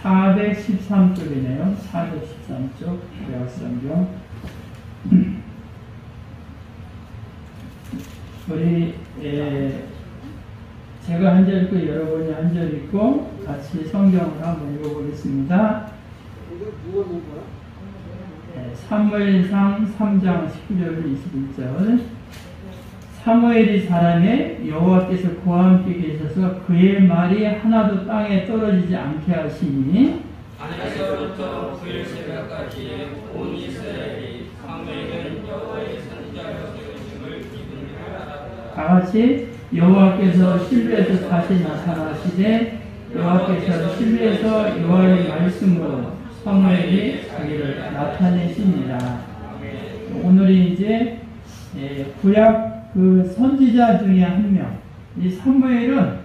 413쪽이네요. 413쪽 구약성경. 우리 제가 한 절 읽고 여러분이 한 절 읽고 같이 성경을 한번 읽어보겠습니다. 사무엘상 3장 19절 21절. 사무엘이 사람에 여호와께서 그와 함께 계셔서 그의 말이 하나도 땅에 떨어지지 않게 하시니 아나에서부터 브엘세바까지 온 이스라엘이 사무엘은 여호와의 선지자여 되심을 믿음으로 알았다. 다같이 여호와께서 실로에서 다시 나타나시되 여호와께서 실로에서 여호와의 말씀으로 사무엘이 자기를 나타내십니다. 오늘이 이제 구약 그 선지자 중에 한 명, 이 사무엘은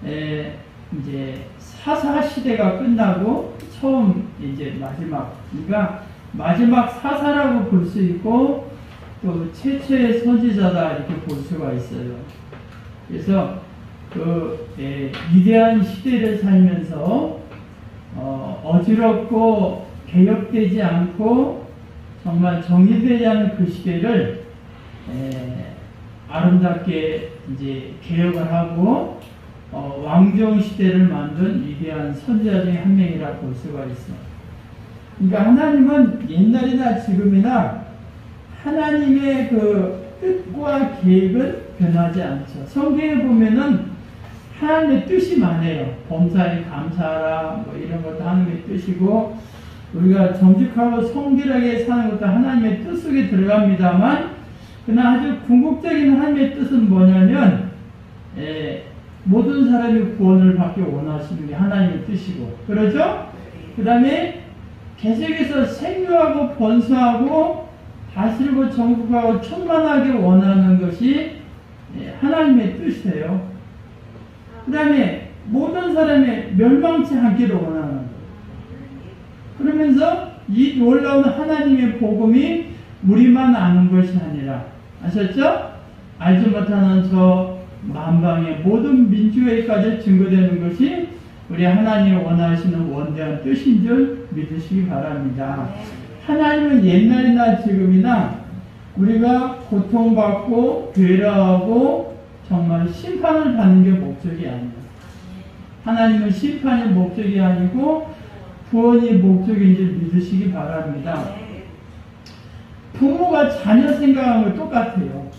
이제 사사 시대가 끝나고 처음 이제 마지막, 그러니까 마지막 사사라고 볼 수 있고 또 최초의 선지자다 이렇게 볼 수가 있어요. 그래서 그 위대한 시대를 살면서 어지럽고 개혁되지 않고 정말 정리되지 않은 그 시대를 아름답게 이제 개혁을 하고 왕정 시대를 만든 위대한 선지자 중에 한 명이라 볼 수가 있어. 그러니까 하나님은 옛날이나 지금이나 하나님의 그 뜻과 계획은 변하지 않죠. 성경에 보면은 하나님의 뜻이 많아요. 범사에 감사하라 뭐 이런 것도 하나님의 뜻이고 우리가 정직하고 성실하게 사는 것도 하나님의 뜻 속에 들어갑니다만 그러나 아주 궁극적인 하나님의 뜻은 뭐냐면 모든 사람이 구원을 받기 원하시는 게 하나님의 뜻이고 그렇죠? 그 다음에 계속해서 생육하고 번성하고 다스리고 정복하고 충만하게 원하는 것이 하나님의 뜻이에요. 그 다음에 모든 사람이 멸망치 않기를 원하는 거예요. 그러면서 이 놀라운 하나님의 복음이 우리만 아는 것이 아니라 아셨죠? 알지 못하는 저 만방의 모든 민족에까지 증거되는 것이 우리 하나님이 원하시는 원대한 뜻인 줄 믿으시기 바랍니다. 하나님은 옛날이나 지금이나 우리가 고통받고 괴로워하고 정말 심판을 받는 게 목적이 아니에요. 하나님은 심판이 목적이 아니고 구원이 목적인 줄 믿으시기 바랍니다. 부모가 자녀 생각하는 거 똑같아요.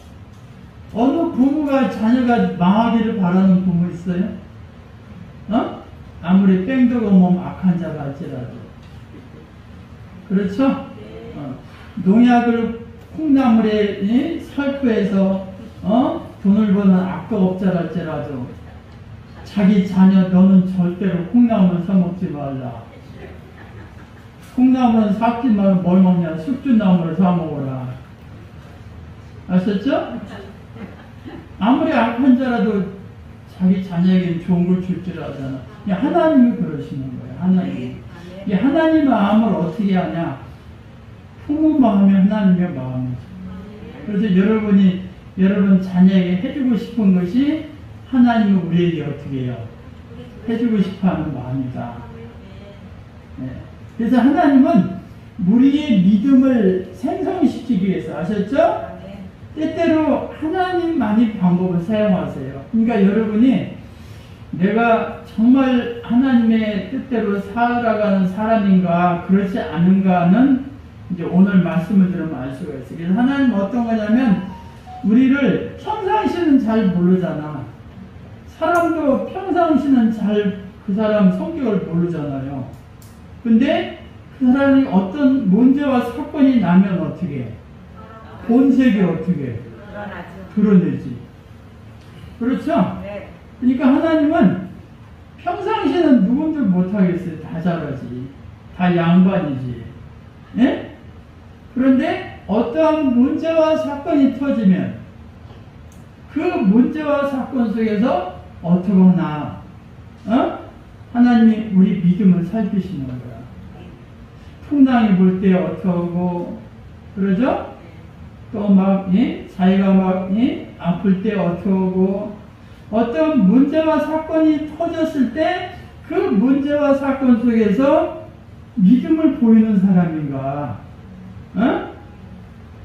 어느 부모가 자녀가 망하기를 바라는 부모 있어요? 아무리 뺑덕어 몸 악한 자가 할지라도. 그렇죠? 농약을 콩나물에 살포해서 돈을 버는 악덕업자랄지라도 자기 자녀 너는 절대로 콩나물 사먹지 말라. 콩나물은 삭지 말고 뭘 먹냐? 숙주나물을 사먹어라. 아셨죠? 아무리 악한 자라도 자기 자녀에게 좋은 걸 줄 줄 알잖아. 하나님이 그러시는 거예요. 하나님. 하나님의 마음을 어떻게 하냐? 부모 마음이 하나님의 마음이죠. 그래서 여러분 자녀에게 해주고 싶은 것이 하나님이 우리에게 어떻게 해요? 해주고 싶어 하는 마음이다. 네. 그래서 하나님은 우리의 믿음을 생성시키기 위해서 아셨죠? 때때로 하나님만이 방법을 사용하세요. 그러니까 여러분이 내가 정말 하나님의 뜻대로 살아가는 사람인가 그렇지 않은가는 이제 오늘 말씀을 들으면 알 수가 있어요. 그래서 하나님은 어떤 거냐면 우리를 평상시는 잘 모르잖아. 사람도 평상시는 잘 그 사람 성격을 모르잖아요. 근데 그 사람이 어떤 문제와 사건이 나면 어떻게 해? 본색이 어떻게 해? 드러내지. 그렇죠? 네. 그러니까 하나님은 평상시에는 누군들 못하겠어요. 다 잘하지. 다 양반이지. 예? 그런데 어떠한 문제와 사건이 터지면 그 문제와 사건 속에서 어떡하나 하나님이 우리 믿음을 살피시는 거야. 풍랑이 불 때 어떡하고 그러죠? 또 막 자기가 막 아플 때 어떡하고 어떤 문제와 사건이 터졌을 때 그 문제와 사건 속에서 믿음을 보이는 사람인가,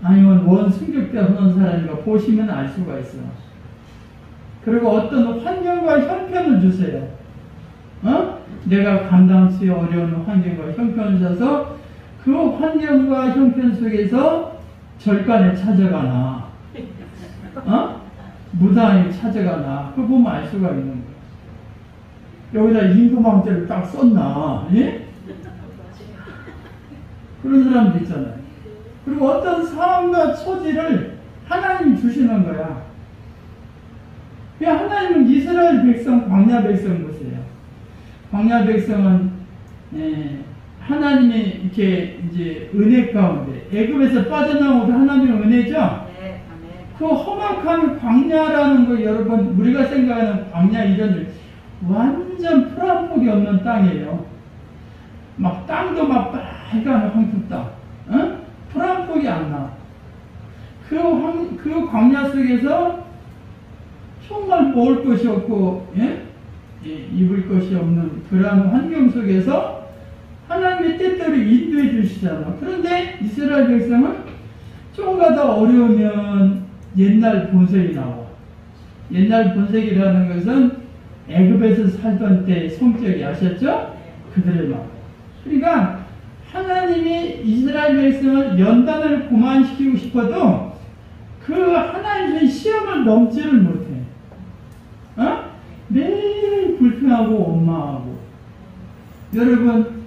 아니면 원승격대 하는 사람인가 보시면 알 수가 있어요. 그리고 어떤 환경과 형편을 주세요. 내가 감당치 어려운 환경과 형편을 줘서 그 환경과 형편 속에서 절간에 찾아가나, 무당에 찾아가나, 그거 보면 알 수가 있는 거예요. 여기다 임금왕자를 딱 썼나, 예? 그런 사람도 있잖아요. 그리고 어떤 상황과 처지를 하나님이 주시는 거야. 하나님은 이스라엘 백성, 광야 백성 보세요. 광야 백성은, 하나님이 이렇게 이제 은혜 가운데, 애굽에서 빠져나오도 하나님의 은혜죠? 네, 그 험악한 광야라는 거 여러분, 우리가 생각하는 광야 이런 완전 풀한 폭이 없는 땅이에요. 막 땅도 막 빨간 황토 땅. 풀한 폭이 안 나. 그 광야 속에서 정말 먹을 것이 없고, 입을 것이 없는 그러한 환경 속에서 하나님의 뜻대로 인도해 주시잖아. 그런데 이스라엘 백성은 조금가 더 어려우면 옛날 본색이 나와. 옛날 본색이라는 것은 애굽에서 살던 때 성격이 아셨죠? 그들의 마음. 그러니까 하나님이 이스라엘 백성을 연단을 고만시키고 싶어도 그 하나님의 시험을 넘지를 못해. 매일 불평하고 원망하고. 여러분,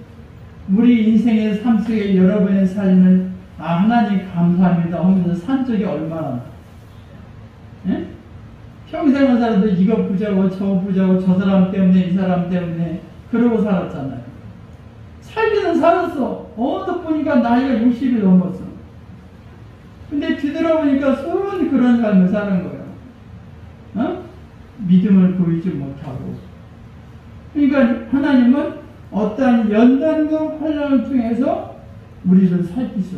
우리 인생의 삶 속에 여러분의 삶을 하나님 감사합니다 하면서 산 적이 얼마나 평생을 살아도 이거 부자고 저거 부자고 저 사람 때문에 이 사람 때문에 그러고 살았잖아요. 살기는 살았어. 어느 보니까 나이가 60이 넘었어. 근데 뒤돌아보니까 서로는 그런 삶을 사는 거예요. 믿음을 보이지 못하고. 그러니까 하나님은 어떠한 연단과 환난을 통해서 우리를 살피셔.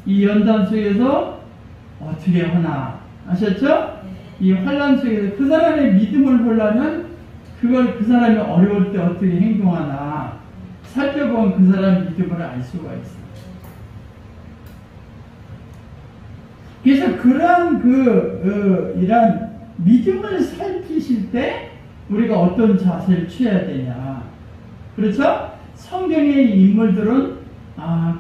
이 연단 속에서 어떻게 하나 아셨죠? 이 환난 속에서 그 사람의 믿음을 보려면 그걸 그 사람이 어려울 때 어떻게 행동하나 살펴보면 그 사람의 믿음을 알 수가 있어. 그래서 그러한 이런 믿음을 살피실 때 우리가 어떤 자세를 취해야 되냐. 그렇죠? 성경의 인물들은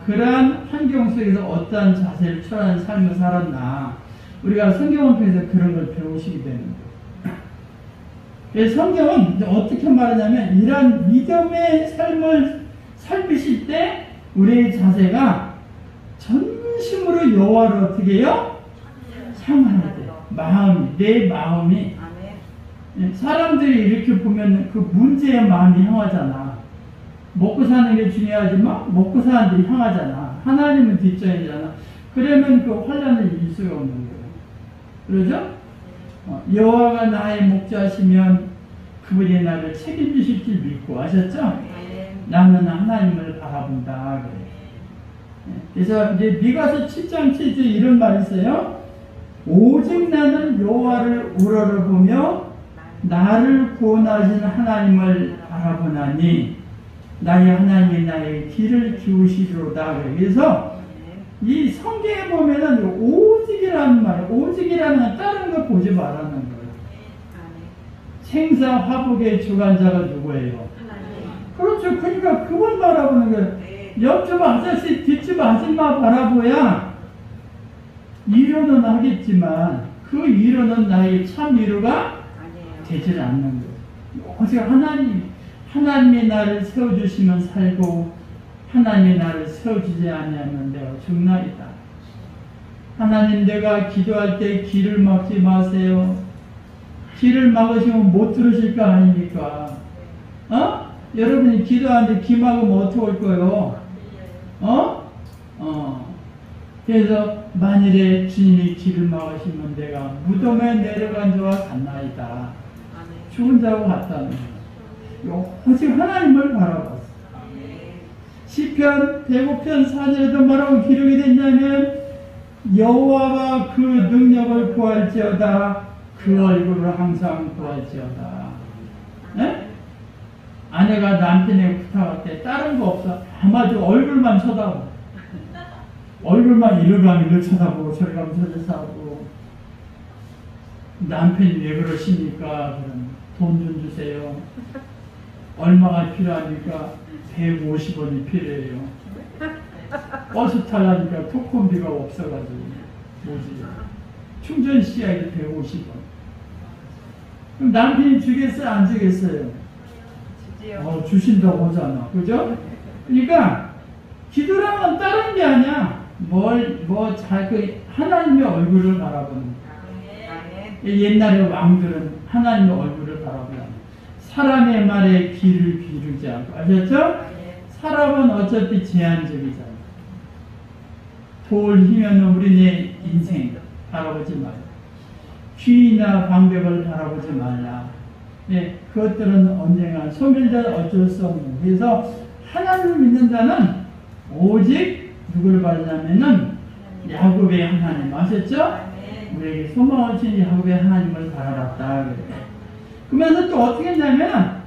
그러한 환경 속에서 어떠한 자세를 취하는 삶을 살았나. 우리가 성경을 통해서 그런 걸 배우시게 되는 거예요. 그래서 성경은 어떻게 말하냐면 이러한 믿음의 삶을 살피실 때 우리의 자세가 전심으로 여호와를 어떻게 해요? 향해야 돼요. 내 마음이. 사람들이 이렇게 보면 그 문제의 마음이 향하잖아. 먹고 사는 게 중요하지만 먹고 사는 데 향하잖아. 하나님은 뒷전이잖아. 그러면 그 환난을 이길 수가 없는 거예요. 그러죠? 여호와가 나의 목자시면 그분이 나를 책임지실 줄 믿고 아셨죠? 나는 하나님을 바라본다. 그래. 그래서 이제 미가서 7장 7절 이런 말이 있어요. 오직 나는 여호와를 우러러보며 나를 구원하신 하나님을 바라보나니 나의 하나님이 나의 귀를 기우시리로다. 그래서 이 성경에 보면은 오직이라는 말, 오직이라는 건 다른 거 보지 말라는 거예요. 생사 화복의 주관자가 누구예요? 그렇죠. 그러니까 그걸 바라보는 거예요. 옆집 아저씨, 뒷집 아줌마 바라보야 위로는 하겠지만 그 위로는 나의 참 위로가 되질 않는 거예요. 오직 하나님이 나를 세워주시면 살고 하나님이 나를 세워주지 않으면 내가 죽나이다. 하나님, 내가 기도할 때 귀를 막지 마세요. 귀를 막으시면 못 들으실 거 아닙니까? 여러분이 기도하는데 귀 막으면 어떻게 올 거예요? 그래서 만일에 주님이 귀를 막으시면 내가 무덤에 내려간 자와 같나이다. 죽은 자와 같다는 거예요. 오직 하나님을 바라봤어. 시편 105편 4절에도 뭐라고 기록이 됐냐면 여호와가 그 능력을 구할지어다 그 얼굴을 항상 구할지어다. 네? 아내가 남편에게 부탁할 때 다른 거 없어. 아마도 얼굴만 쳐다보고 얼굴만 이리 가면 이리 쳐다보고 저리 가면 저리 쳐다보고 남편이 왜 그러십니까? 돈 좀 주세요. 얼마가 필요하니까 150원이 필요해요. 버스 타려니까 토큰비가 없어가지고 뭐지? 충전 시간이 150원. 그럼 남편이 주겠어요? 안 주겠어요? 주신다고 하잖아. 그죠? 그러니까 기도랑은 다른 게 아니야. 하나님의 얼굴을 바라보는 거야. 옛날에 왕들은 하나님의 얼굴을 바라보는 거야. 사람의 말에 귀를 기르지 않고. 아셨죠? 사람은 어차피 제한적이잖아. 돌 희면 우리네 인생 바라보지 말라. 귀나 방백을 바라보지 말라. 네, 그것들은 언젠가 소멸된 어쩔 수 없는. 그래서 하나님을 믿는 자는 오직 누구를 바라냐면은 야곱의 하나님. 아셨죠? 우리에게 소망을 주신 야곱의 하나님을 바라봤다. 그러면서 또 어떻게 했냐면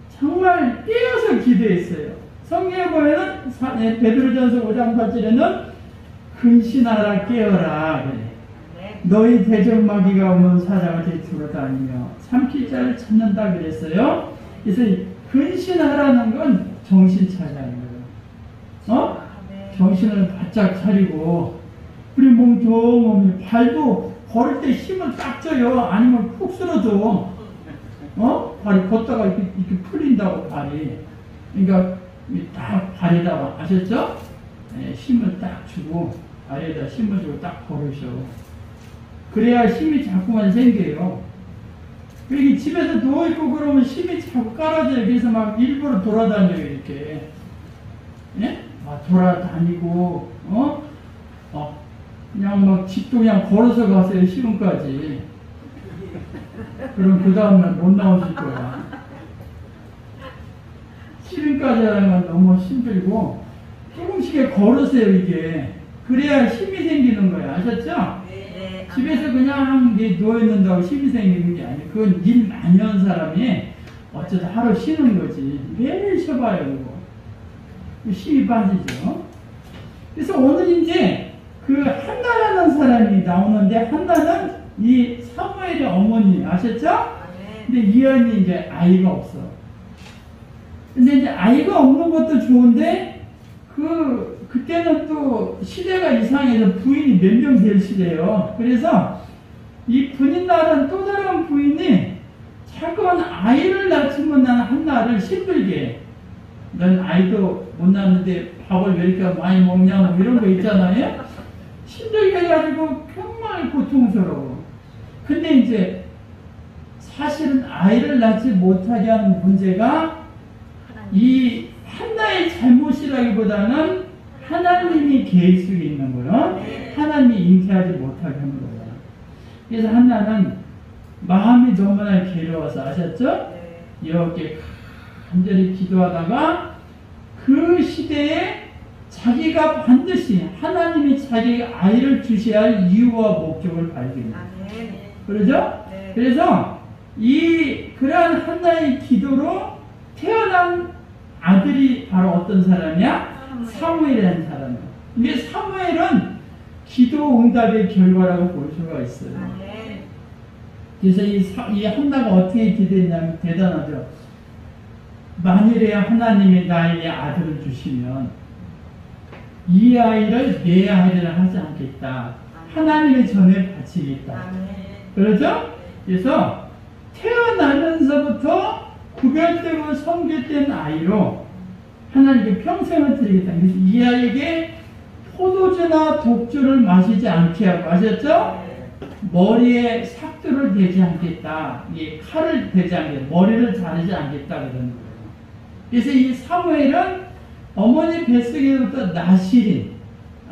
정말 깨어서 기도했어요. 성경에 보면은 베드로전서 5장 8절에는 근신하라 깨어라 그래. 너희 대적마귀가 오면 사자가 뒤로 다니며 삼킬 자를 찾는다 그랬어요. 그래서 근신하라는 건 정신 차리는 거예요. 정신을 바짝 차리고 우리 몸 좀 발도 걸을 때 힘을 딱 줘요. 아니면 푹 쓰러져. 발이 걷다가 이렇게 풀린다고 발이. 그러니까 딱 발에다가 아셨죠? 네, 힘을 딱 주고 발에다 힘을 주고 딱 걸으셔. 그래야 힘이 자꾸만 생겨요. 그리고 집에서 누워있고 그러면 힘이 자꾸 깔아져요. 그래서 막 일부러 돌아다녀요, 이렇게. 예? 막 돌아다니고, 그냥 막 집도 그냥 걸어서 가세요, 시흥까지. 그럼 그 다음날 못 나오실 거야. 시흥까지 하는 건 너무 힘들고, 조금씩 걸으세요, 이게. 그래야 힘이 생기는 거야. 아셨죠? 집에서 그냥 누워있는다고 힘이 생기는 게 아니에요. 그건 일 많이 한 사람이 어쩌다 하루 쉬는 거지. 매일 쉬어봐요, 그거. 힘이 빠지죠. 그래서 오늘 이제 그 한나라는 사람이 나오는데, 한나는 이 사무엘의 어머니, 아셨죠? 근데 이 여인이 이제 아이가 없어. 근데 이제 아이가 없는 것도 좋은데, 그때는 또 시대가 이상해서 부인이 몇 명 될 시대예요. 그래서 이 분인날은 또 다른 부인이 자꾸만 아이를 낳지면 나는 한나를 힘들게 해. 넌 아이도 못 낳는데 밥을 왜 이렇게 많이 먹냐 뭐 이런 거 있잖아요. 힘들게 해가지고 정말 고통스러워. 근데 이제 사실은 아이를 낳지 못하게 하는 문제가 이 한나의 잘못이라기보다는 하나님이 계획속에 있는 거예요. 하나님이 잉태하지 못하게 하는 거예요. 그래서 한나는 마음이 너무나 괴로워서 아셨죠? 이렇게 간절히 기도하다가 그 시대에 자기가 반드시 하나님이 자기에게 아이를 주셔야 할 이유와 목적을 발견해요. 그러죠? 그래서 그러한 한나의 기도로 태어난 아들이 바로 어떤 사람이야? 사무엘이라는 사람이야. 근데 사무엘은 기도 응답의 결과라고 볼 수가 있어요. 그래서 이 한나가 어떻게 기도했냐면 대단하죠. 만일에 하나님이 나에게 아들을 주시면 이 아이를 내 아이를 하지 않겠다. 하나님의 전에 바치겠다. 그렇죠? 그래서 태어나면서부터 구별되고 성별된 아이로 하나님께 평생을 드리겠다. 그래서 이 아이에게 포도주나 독주를 마시지 않게 하고, 아셨죠? 머리에 삭두를 대지 않겠다. 칼을 대지 않겠다. 머리를 자르지 않겠다. 그러는 거예요. 그래서 이 사무엘은 어머니 뱃속에부터 나실인,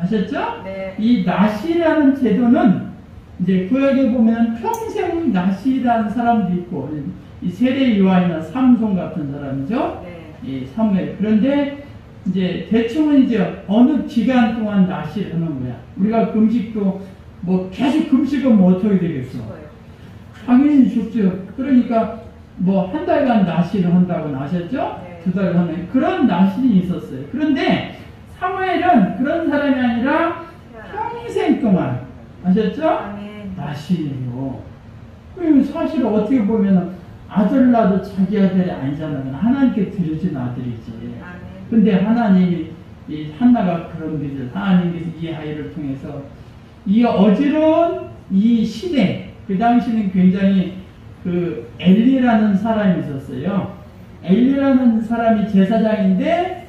아셨죠? 네. 이 나실이라는 제도는 이제 구약에 보면 평생 나실이라는 사람도 있고, 이 세례 요한이나 삼손 같은 사람이죠. 네. 이 사무엘. 그런데 이제 대충은 이제 어느 기간 동안 나시를 하는 거야. 우리가 금식도 뭐 계속 금식은 뭐 어떻게 되겠어? 당연히 좋죠. 그러니까 뭐 한 달간 나시를 한다고 나셨죠? 네. 2달 전에 그런 나신이 있었어요. 그런데 사무엘은 그런 사람이 아니라 평생 동안 아셨죠? 나신이에요. 사실 어떻게 보면 아들 낳아도 자기 아들이 아니잖아요. 하나님께 드려진 아들이지. 근데 하나님이 이 한나가 그런 길을 하나님께서 이 아이를 통해서 이 어지러운 이 시대, 그 당시는 굉장히 그 엘리라는 사람이 있었어요. 엘리라는 사람이 제사장인데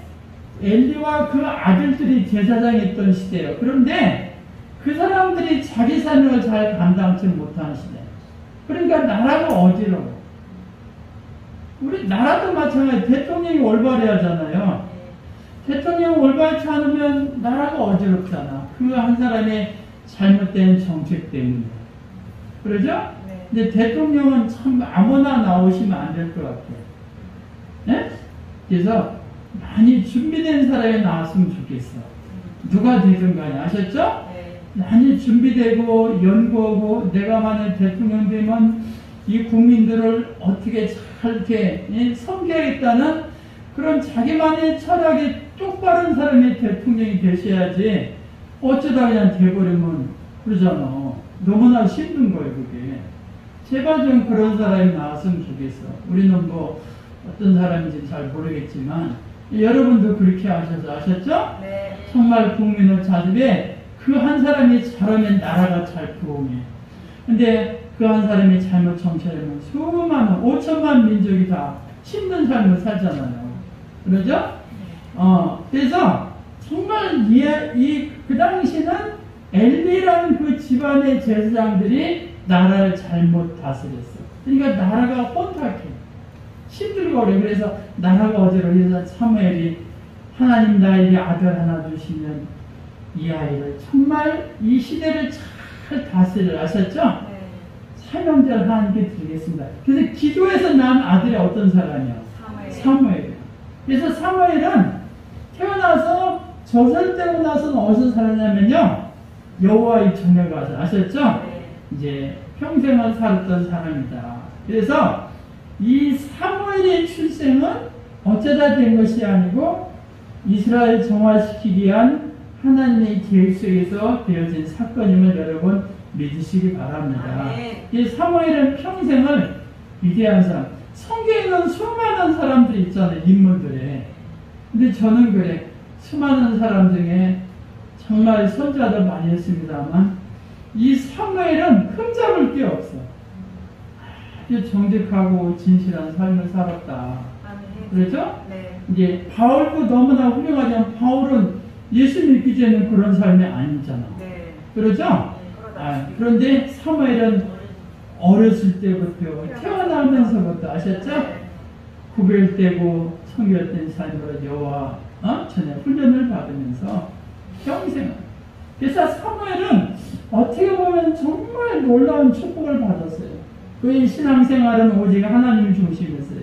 엘리와 그 아들들이 제사장했던 시대예요. 그런데 그 사람들이 자기 사명을 잘 감당치 못하는 시대. 그러니까 나라가 어지러워. 우리 나라도 마찬가지. 대통령이 올바르야 하잖아요. 대통령이 올바르지 않으면 나라가 어지럽잖아. 그 한 사람의 잘못된 정책 때문에. 그러죠? 근데 대통령은 참 아무나 나오시면 안 될 것 같아요. 네? 그래서 많이 준비된 사람이 나왔으면 좋겠어. 누가 되든 간에. 아셨죠? 많이 준비되고 연구하고 내가 만약 대통령 되면 이 국민들을 어떻게 잘 이렇게 섬겨야겠다는 그런 자기만의 철학이 똑바른 사람이 대통령이 되셔야지 어쩌다 그냥 돼버리면 그러잖아. 너무나 힘든 거예요 그게. 제발 좀 그런 사람이 나왔으면 좋겠어. 우리는 뭐 어떤 사람인지 잘 모르겠지만 여러분도 그렇게 하셔서 아셨죠? 네. 정말 국민을 자립해 그 한 사람이 잘하면 나라가 잘 부흥해. 근데 그 한 사람이 잘못 정치하면 수많은 5천만 민족이 다 힘든 삶을 살잖아요. 그러죠? 그래서 정말 그 당시는 엘리라는 그 집안의 제사장들이 나라를 잘못 다스렸어. 그러니까 나라가 혼탁해. 힘들고 어려워. 그래서 나라가 어지러워. 그래서 사무엘이 하나님 나에게 아들 하나 주시면 이 아이를 정말 이 시대를 잘 다스려. 아셨죠? 사명자를 하나님께 드리겠습니다. 그래서 기도에서 난 아들이 어떤 사람이야? 사무엘이야. 그래서 사무엘은 태어나서 조선되고 나서는 어디서 살았냐면요. 여호와의 전에 가서 아셨죠? 이제 평생을 살았던 사람이다. 그래서 이 사무엘의 출생은 어쩌다 된 것이 아니고 이스라엘 정화시키기 위한 하나님의 계획 속에서 되어진 사건임을 여러분 믿으시기 바랍니다. 이 사무엘은 평생을 위대한 사람. 성경에는 수많은 사람들이 있잖아요. 인물들에. 근데 저는 그래. 수많은 사람 중에 정말 선자도 많이 했습니다만 이 사무엘은 흠잡을 게 없어. 아주 정직하고 진실한 삶을 살았다. 그렇죠? 네. 이제 바울도 너무나 훌륭하지만 바울은 예수 믿기 전에는 그런 삶이 아니잖아. 네. 그렇죠? 그런데 사무엘은 어렸을 때부터 태어나면서부터 아셨죠? 구별되고 청결된 삶으로 여호와 전에 훈련을 받으면서 평생을. 그래서 사무엘은 어떻게 보면 정말 놀라운 축복을 받았어요. 그의 신앙생활은 오직 하나님 중심이었어요.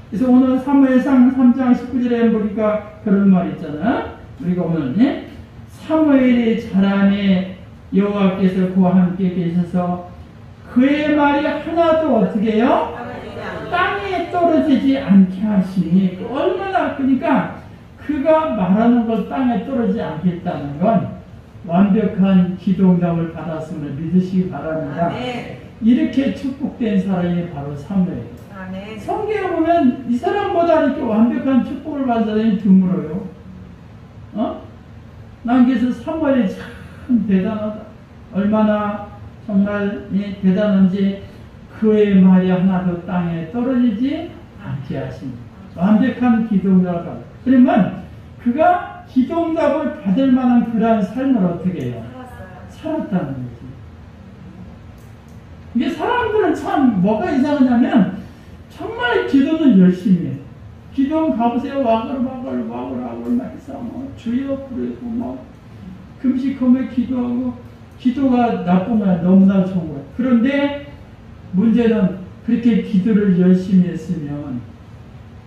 그래서 오늘 사무엘상 3장 19절에 보니까 그런 말이 있잖아요. 우리가 오늘 사무엘의 자랑에 여호와께서 그와 함께 계셔서 그의 말이 하나도 어떻게 해요? 땅에 떨어지지 않게 하시니 얼마나 그러니까 그가 말하는 걸 땅에 떨어지지 않겠다는 건 완벽한 기도응답을 받았음을 믿으시기 바랍니다. 이렇게 축복된 사람이 바로 사무엘이에요. 성경에 보면 이 사람보다 이렇게 완벽한 축복을 받은 사람이 드물어요. 난 그래서 사무엘이 참 대단하다. 얼마나 정말 대단한지 그의 말이 하나도 땅에 떨어지지 않게 하십니다. 완벽한 기도응답을 받아. 그러면 그가 기도응답을 받을 만한 그러한 삶을 어떻게 해요? 살았다는 거지. 이게 사람들은 참 뭐가 이상하냐면 정말 기도는 열심히 해. 기도는 가보세요. 와글 막 해서 뭐 주여 부르고 뭐 금식하며 기도하고 기도가 나쁜 거야. 너무나 좋은 거야. 그런데 문제는 그렇게 기도를 열심히 했으면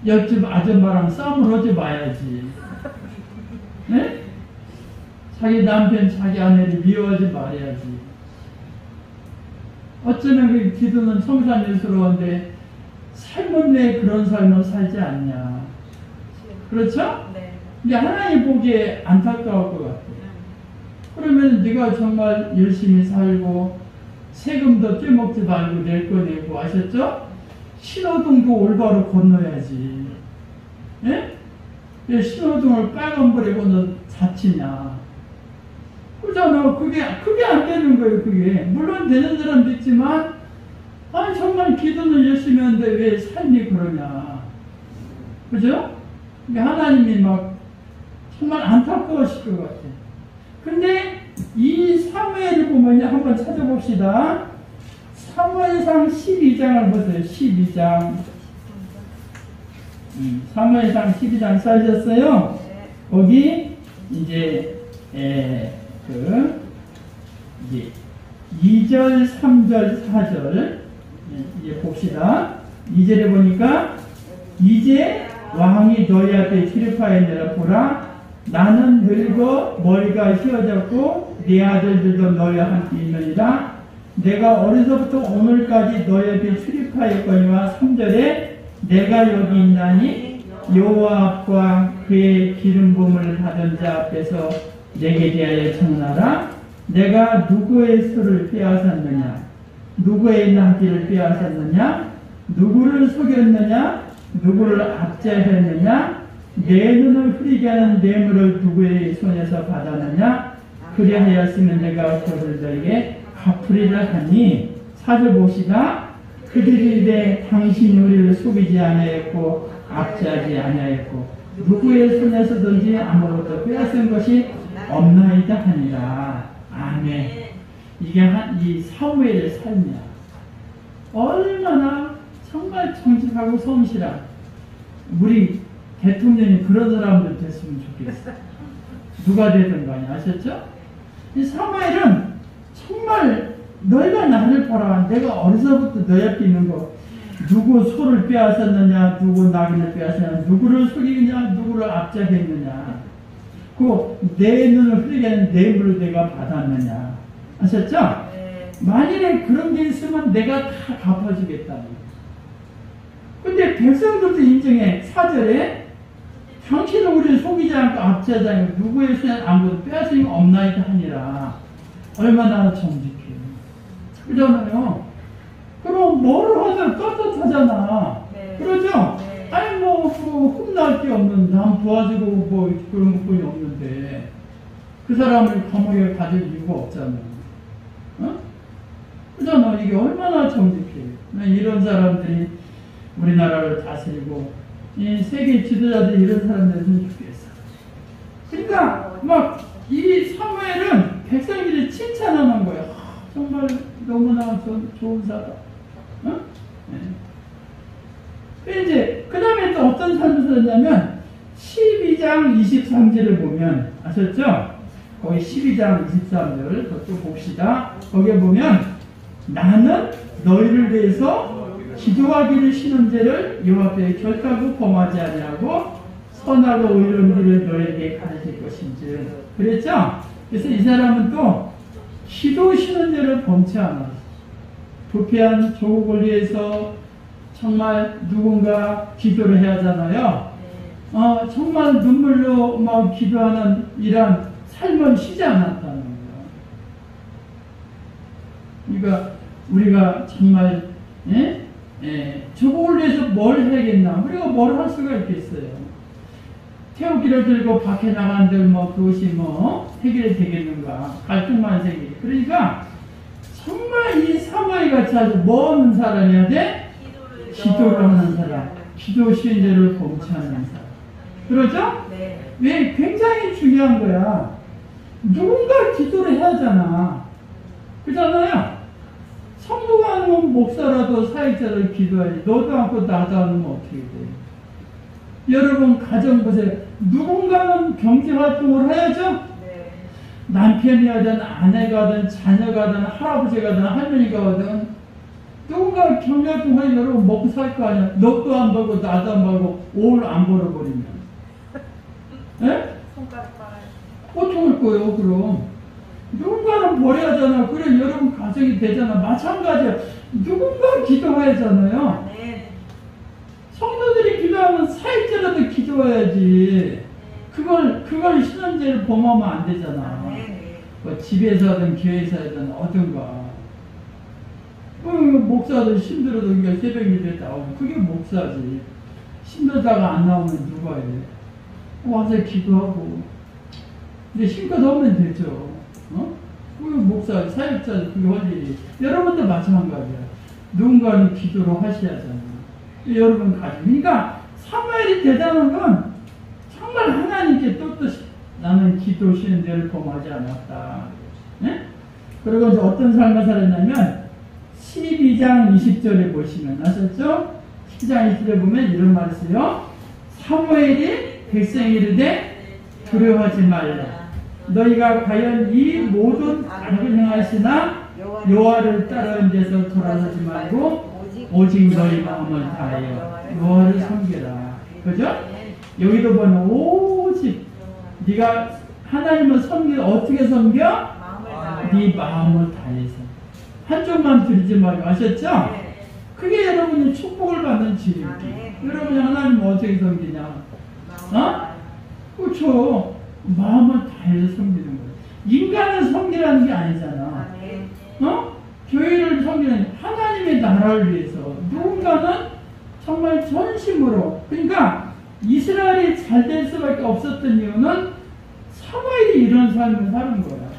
옆집 아줌마랑 싸움을 하지 마야지. 네? 자기 남편, 자기 아내를 미워하지 말아야지. 어쩌면 그 기도는 성삼일스러운데 삶은 왜 그런 삶을 살지 않냐. 그렇죠? 네. 이제 하나님 보기에 안타까울 것 같아요. 그러면 네가 정말 열심히 살고 세금도 떼먹지 말고 낼 거 내고 아셨죠? 신호등도 올바로 건너야지. 예? 왜 신호등을 빨간불에 건너 자치냐? 그잖아. 그게 안 되는 거예요. 그게 물론 되는 사람도 있지만 아니 정말 기도는 열심히 하는데 왜 삶이 그러냐? 그죠? 하나님이 막 정말 안타까우실 것 같아요. 근데 이 사무엘을 보면 한번 찾아봅시다. 사무엘상 12장을 보세요. 12장. 사무엘상 12장 써주셨어요. 거기 이제 2절, 3절, 4절 이제 봅시다. 2절에 보니까 이제 왕이 너희 앞에 출입하였느라 보라 나는 늙어 머리가 휘어졌고 네 아들들도 너희와 함께 있느니라 내가 어려서부터 오늘까지 너희 앞에 출입하였거니와 3절에 내가 여기 있나니 여호와 앞과 그의 기름 부음을 받은 자 앞에서 내게 대하여 청하라 내가 누구의 소를 빼앗았느냐 누구의 나귀를 빼앗았느냐 누구를 속였느냐 누구를 압제했느냐 내 눈을 흐리게 하는 뇌물을 누구의 손에서 받았느냐 그리하였으면 내가 그것을 너에게 갚으리라 하니 4절 봅시다. 그들이 이르되 당신이 우리를 속이지 아니하였고 압제하지 아니하였고 누구의 손에서든지 아무것도 빼앗은 것이 없나이다 하니라. 아멘. 이게 이 사무엘의 삶이야. 얼마나 정말 정직하고 성실한 우리 대통령이 그런 사람들 됐으면 좋겠어. 누가 되든 간에 아셨죠? 이 사무엘은 정말 너희가 나를 보라. 내가 어려서부터 너희 앞에 있는 거 누구 소를 빼앗았느냐 누구 나귀를 빼앗았느냐 누구를 속이느냐 누구를 압제했느냐 그 내 눈을 흐리게 하는 뇌물을 내가 받았느냐 아셨죠? 네. 만일에 그런 게 있으면 내가 다 갚아주겠다. 근데 백성들도 인정해. 4절에 당신은 우리를 속이지 않고 압제하지 않고 누구의 손에 아무것도 빼앗은 게 없나이다 하니라. 얼마나 정직해. 그러잖아요. 그럼 뭐를 하든 떳떳하잖아. 네. 그러죠? 네. 아니 뭐 흠날 게 없는 남 도와주고 뭐 그런 것뿐이 없는데 그 사람을 감옥에 가질 이유가 없잖아. 어? 그잖아. 이게 얼마나 정직해. 이런 사람들이 우리나라를 다스리고 이 세계 지도자들이 이런 사람들이었으면 좋겠어. 그러니까 막 이 사무엘은 백성들이 칭찬하는 거야. 정말 너무나 좋은 사람. 어? 네. 이제 그 다음에 또 어떤 삶을 살았냐면 12장 23절을 보면 아셨죠? 거기 12장 23절 그것도 봅시다. 거기에 보면 나는 너희를 위해서 기도하기를 쉬는 죄를 여호와 앞에 결단코 범하지 아니하고 선하고 의로운 길을 너희에게 가르칠 것인지 그랬죠? 그래서 이 사람은 또 기도 쉬는 죄를 범치 않아. 부패한 조국을 위해서 정말 누군가 기도를 해야 하잖아요. 정말 눈물로 막 기도하는 이런 삶은 쉬지 않았다는 거예요. 그러니까 우리가 정말 조국을 위해서 뭘 해야겠나? 우리가 뭘 할 수가 있겠어요? 태우기를 들고 밖에 나간들 뭐 그것이 뭐 해결이 되겠는가? 갈등만 생기게. 그러니까 정말 이 사무엘 같이 아주 뭐 하는 사람이어야 돼? 기도를 하는 사람. 기도 쉬는 죄를 범치 않는 사람. 그러죠? 네. 왜? 굉장히 중요한 거야. 누군가 기도를 해야 하잖아. 그렇잖아요? 성도가 아니면 목사라도 사역자를 기도해야지. 너도 않고 나도 않으면 어떻게 돼? 여러분 가정 보세요. 누군가는 경제활동을 해야죠? 네. 남편이든 아내가든 자녀가든 할아버지가든 할머니가든 누군가 경제활동을 여러분 먹고 살 거 아니야. 너도 안 벌고 나도 안 벌고 올 안 벌어버리면 예? 손가락 빨아요. 어떡할 거예요 그럼? 누군가는 벌어야 하잖아. 그래 여러분 가정이 되잖아. 마찬가지야. 누군가 기도해야 하잖아요. 네. 성도들이 기도하면 사역자라도 기도 기도해야지. 그걸 신앙제를 범하면 안 되잖아. 뭐 집에서든 교회에서든 어떤가. 목사도 힘들어도 그냥 새벽 예배 나오고 그게 목사지. 힘들다가 안 나오면 누가 해? 와서 기도하고. 근데 힘껏 하면 되죠. 목사, 사역자 그게 할 일이. 여러분도 마찬가지야. 누군가는 기도로 하셔야 하잖아. 여러분 가지고. 그러니까 사무엘이 대단한 건 정말 하나님께 떳떳이 나는 기도 쉬는 데를 범하지 않았다. 네? 그리고 이제 어떤 삶을 살았냐면 12장 20절에 보시면 아셨죠? 12장 20절에 보면 이런 말이 있어요. 사무엘이 백성이 이르되 두려워하지 말라. 너희가 과연 이 모든 악을 행하시나 여호와를 따르는 데서 돌아서지 말고 오직 너희 마음을 다하여 여호와를 섬겨라. 그죠? 여기도 보면 오직 네가 하나님을 섬겨 어떻게 섬겨? 네 마음을 다해서 한쪽만 들지 말고 아셨죠? 그게 여러분이 축복을 받는 길이에요. 여러분이 하나님을 어떻게 섬기냐? 그렇죠. 마음을 다해서 섬기는 거예요. 인간을 섬기라는 게 아니잖아. 교회를 섬기는 하나님의 나라를 위해서 누군가는 정말 전심으로. 그러니까 이스라엘이 잘 될 수밖에 없었던 이유는 사무엘이 이런 삶을 사는 거야.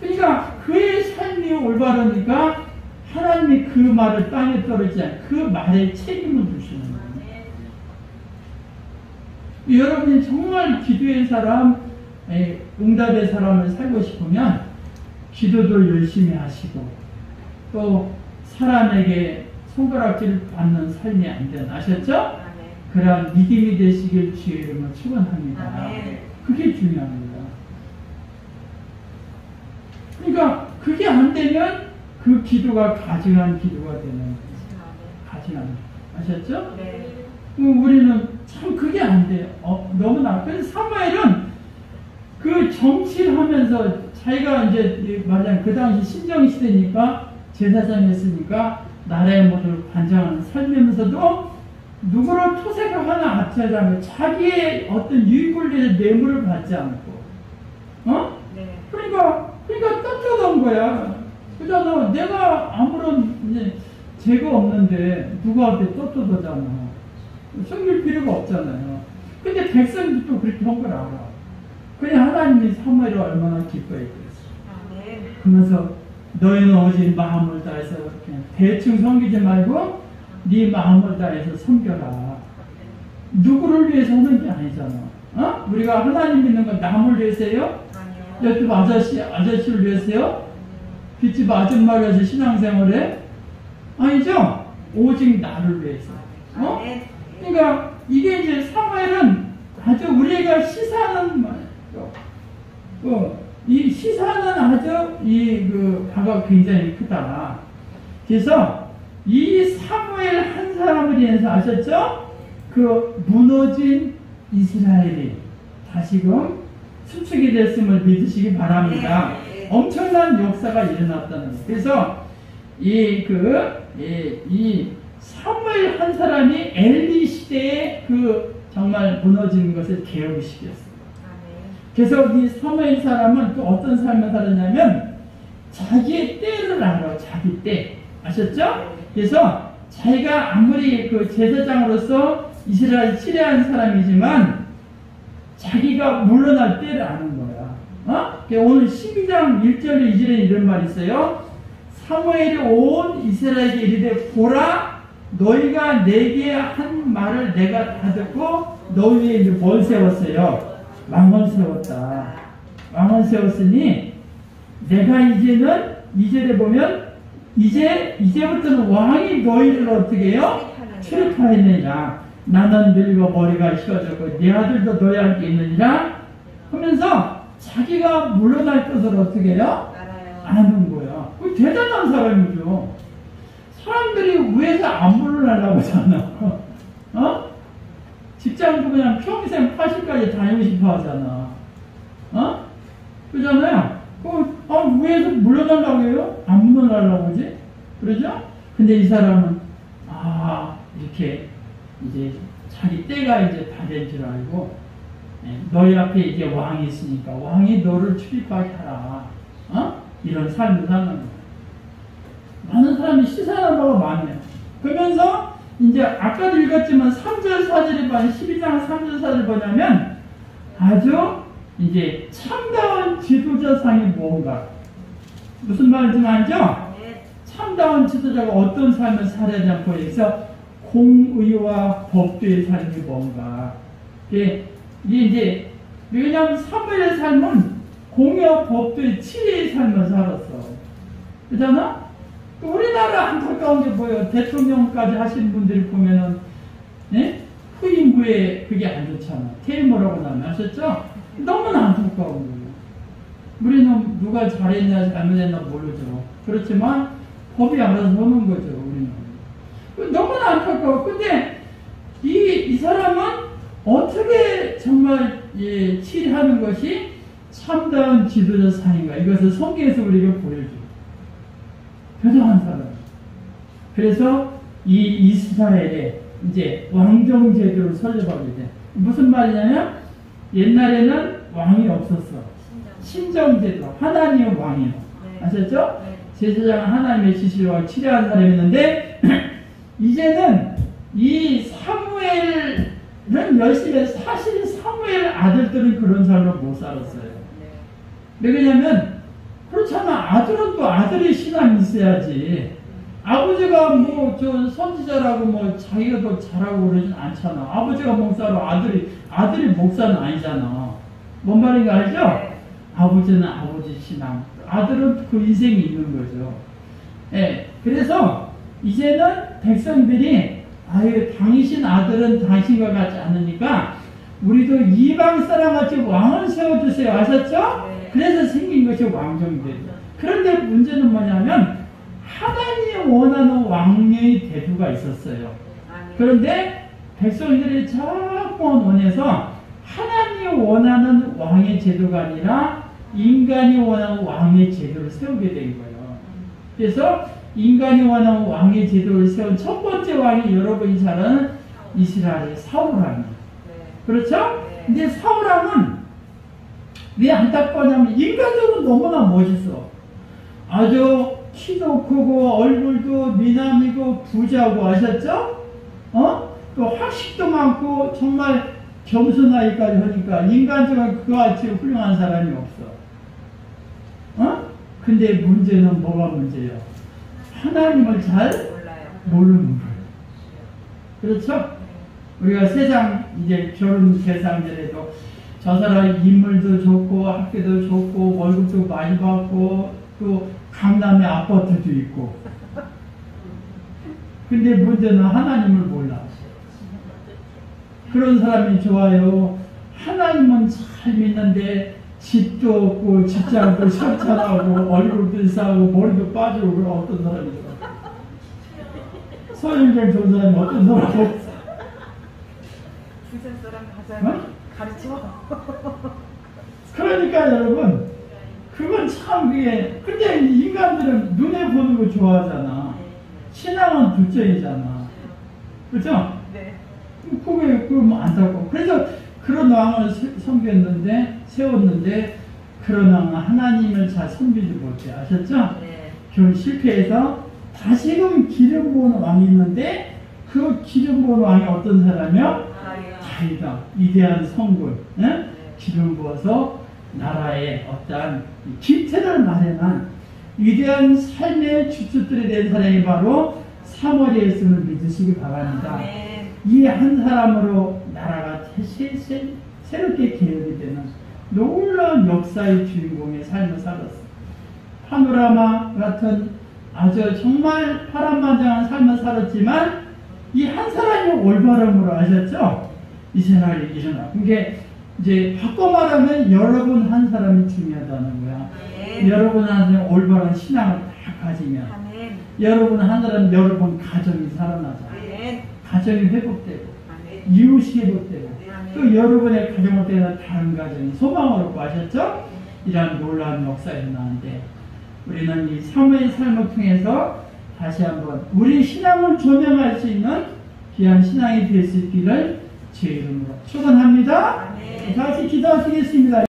그러니까 그의 삶이 올바르니까 하나님이 그 말을 땅에 떨어지지 않고 그 말에 책임을 주시는 거예요. 여러분이 정말 기도의 사람, 응답의 사람을 살고 싶으면 기도도 열심히 하시고 또 사람에게 손가락질을 받는 삶이 안 되는 아셨죠? 그러한 믿음이 되시길 주의 이름으로 축원합니다. 그게 중요합니다. 그러니까 그게 안 되면 그 기도가 가증한 기도가 되는 거예요. 가증한 아셨죠? 네. 우리는 참 그게 안 돼요. 너무나. 그래서 사무엘은 그 정치를 하면서 자기가 이제 말하자면 그 당시 신정시대니까 제사장이었으니까 나라의 모든 관장하는 삶이면서도 누구를 토색하거나 압제하자면 자기의 어떤 유익을 위해서 뇌물을 받지 않고 네. 그러니까 떳떳한 거야. 그잖아. 내가 아무런 죄가 없는데 누가 앞에 떳떳하잖아. 숨길 필요가 없잖아요. 근데 백성도 또 그렇게 한 걸 알아. 그냥 하나님이 사무엘을 얼마나 기뻐했겠어. 네. 그러면서 너희는 오직 마음을 다해서 그냥 대충 섬기지 말고 네 마음을 다해서 섬겨라. 누구를 위해서 하는 게 아니잖아. 우리가 하나님 믿는 건 남을 위해서요? 옆집 아저씨를 위해서요? 뒷집 아줌마를 위해서 신앙생활해? 아니죠? 오직 나를 위해서. 그러니까 이게 이제 사무엘은 아주 우리가 시사하는 이 시사는 아주 그 바가 굉장히 크다. 그래서 이 사무엘 한 사람을 인해서 아셨죠? 그 무너진 이스라엘이 다시금 수축이 됐음을 믿으시기 바랍니다. 엄청난 역사가 일어났다는 거예요. 그래서 이 사무엘 한 사람이 엘리 시대에 그 정말 무너진 것을 개혁시켰어요. 그래서 이 사무엘 사람은 또 어떤 삶을 살았냐면 자기의 때를 알아. 자기 때. 아셨죠? 그래서 자기가 아무리 그 제사장으로서 이스라엘 치레한 사람이지만 자기가 물러날 때를 아는 거야. 오늘 12장 1절에 2절에 이런 말이 있어요. 사무엘이 온 이스라엘에게 이르되 보라 너희가 내게 한 말을 내가 다 듣고 너희 위에 이제 뭘 세웠어요? 왕을 세웠다. 왕을 세웠으니 내가 이제는 2절에 보면 이제부터는 왕이 너희를 어떻게 해요? 출입하였느니라. 나는 늙어 머리가 휘어졌고 네 아들도 너희 함께 있느니라 하면서 자기가 물러날 것을 어떻게 해요? 아는 거야. 그 대단한 사람이죠. 사람들이 위에서 안 물러나려고 하잖아. 직장도 그냥 평생 80까지 다니고 싶어 하잖아. 그러잖아요. 위에서 물러나려고 해요? 안 물러나려고 하지? 그러죠? 근데 이 사람은, 이렇게 이제 자기 때가 이제 다 된 줄 알고, 너희 앞에 이제 왕이 있으니까 왕이 너를 출입하게 하라. 이런 삶을 사는 거예요. 많은 사람이 시사하는 바가 많아요. 그러면서 이제 아까도 읽었지만 3절 4절에 보면 12장 3절 4절 보냐면 아주 이제 참다운 지도자상이 뭔가, 무슨 말인지 알죠? 참다운 지도자가 어떤 삶을 살아야 되나 보여서 공의와 법도의 삶이 뭔가. 이게 이제 왜냐하면 사무엘의 삶은 공의와 법도의 치리의 삶을 살았어. 그렇잖아? 우리나라 안타까운 게 뭐예요? 대통령까지 하신 분들이 보면은, 후임 후에 그게 안 좋잖아. 퇴임하라고 나면 아셨죠? 너무나 안타까운 거예요. 우리는 누가 잘했냐 잘못했냐 모르죠. 그렇지만 법이 알아서 하는 거죠. 우리는 너무나 안타까워. 근데 이 사람은 어떻게 정말 치리하는 것이 참다운 지도자 사인가, 이것을 성경에서 우리가 보여줘요. 대단한 사람. 그래서 이 이스라엘에 이제 왕정 제도를 설립하게 돼. 무슨 말이냐면 옛날에는 왕이 없었어. 신정 제도. 하나님의 왕이요. 아셨죠? 제사장은 하나님의 지시와 치료한 사람이었는데 이제는 이 사무엘은 열심히 해서 사실 사무엘 아들들은 그런 삶을 못 살았어요. 왜냐면 그렇잖아. 아들은 또 아들의 신앙이 있어야지. 아버지가 뭐 저 선지자라고 뭐 자기가 더 잘하고 그러진 않잖아. 아버지가 목사로 아들이 목사는 아니잖아. 뭔 말인지 알죠? 아버지는 아버지 신앙, 아들은 그 인생이 있는 거죠. 그래서 이제는 백성들이 아유 당신 아들은 당신과 같지 않으니까 우리도 이방 사람같이 왕을 세워주세요. 아셨죠? 그래서 생긴 것이 왕정제도. 그런데 문제는 뭐냐면 하나님이 원하는 왕의 제도가 있었어요. 그런데 백성들이 자꾸 원해서 하나님이 원하는 왕의 제도가 아니라 인간이 원하는 왕의 제도를 세우게 된 거예요. 그래서 인간이 원하는 왕의 제도를 세운 첫 번째 왕이 여러분이 잘 아는 이스라엘의 사울왕이에요. 그렇죠? 근데 사울왕은 왜 안타까우냐면 인간적으로 너무나 멋있어. 아주 키도 크고 얼굴도 미남이고 부자고 아셨죠? 또 학식도 많고 정말 겸손하기까지 하니까 인간적으로 그와 같이 훌륭한 사람이 없어. 근데 문제는 뭐가 문제예요? 하나님을 잘 모르는 거예요. 그렇죠? 우리가 세상 이제 결혼 대상들에도 저 사람 인물도 좋고 학교도 좋고 월급도 많이 받고 또 강남에 아파트도 있고. 근데 문제는 하나님을 몰라. 그런 사람이 좋아요. 하나님은 잘 믿는데 집도 없고 직장도 협찬하고 얼굴도 이상하고 머리도 빠지고 그런 어떤 사람이 좋아. 서윤경 좋은 사람이 어떤 사람이 없어. 부산 사람 가르쳐. 그러니까 여러분 그건 참 그게 근데 인간들은 눈에 보는 거 좋아하잖아. 신앙은 두정이잖아. 그렇죠? 네. 그게 뭐 안타까워. 그래서 그런 왕을 세웠는데 그런 왕은 하나님을 잘 섬기지 못해. 아셨죠? 네. 결국 실패해서 다시금 기름 부은 왕이 있는데 그 기름 부은 왕이 어떤 사람이요? 다윗이다. 위대한 성군. 네? 기름 부어서 나라의 어떠한 기태를 마련한 위대한 삶의 주축들이 된 사람이 바로 사무엘에 있음을 믿으시기 바랍니다. 이 한 사람으로 나라가 새롭게 개혁이 되는 놀라운 역사의 주인공의 삶을 살았어요. 파노라마 같은 아주 정말 파란만장한 삶을 살았지만 이 한 사람이 올바름으로 아셨죠? 이스라엘이 일어나. 그게 이제 바꿔 말하면 여러분 한 사람이 중요하다는 거야. 여러분 한 사람이 올바른 신앙을 다 가지면 여러분 한 사람 여러분 가정이 살아나잖아. 가정이 회복되고 이웃이 회복되고 또 여러분의 가정을 때는 다른 가정이 소망을 얻고 하셨죠? 이러한 놀라운 역사가 일어나는데 우리는 이 사무의 삶을 통해서 다시 한번 우리 신앙을 조명할 수 있는 귀한 신앙이 될 수 있기를 제 이름으로 축원합니다. 아멘. 다 같이 기도하시겠습니다.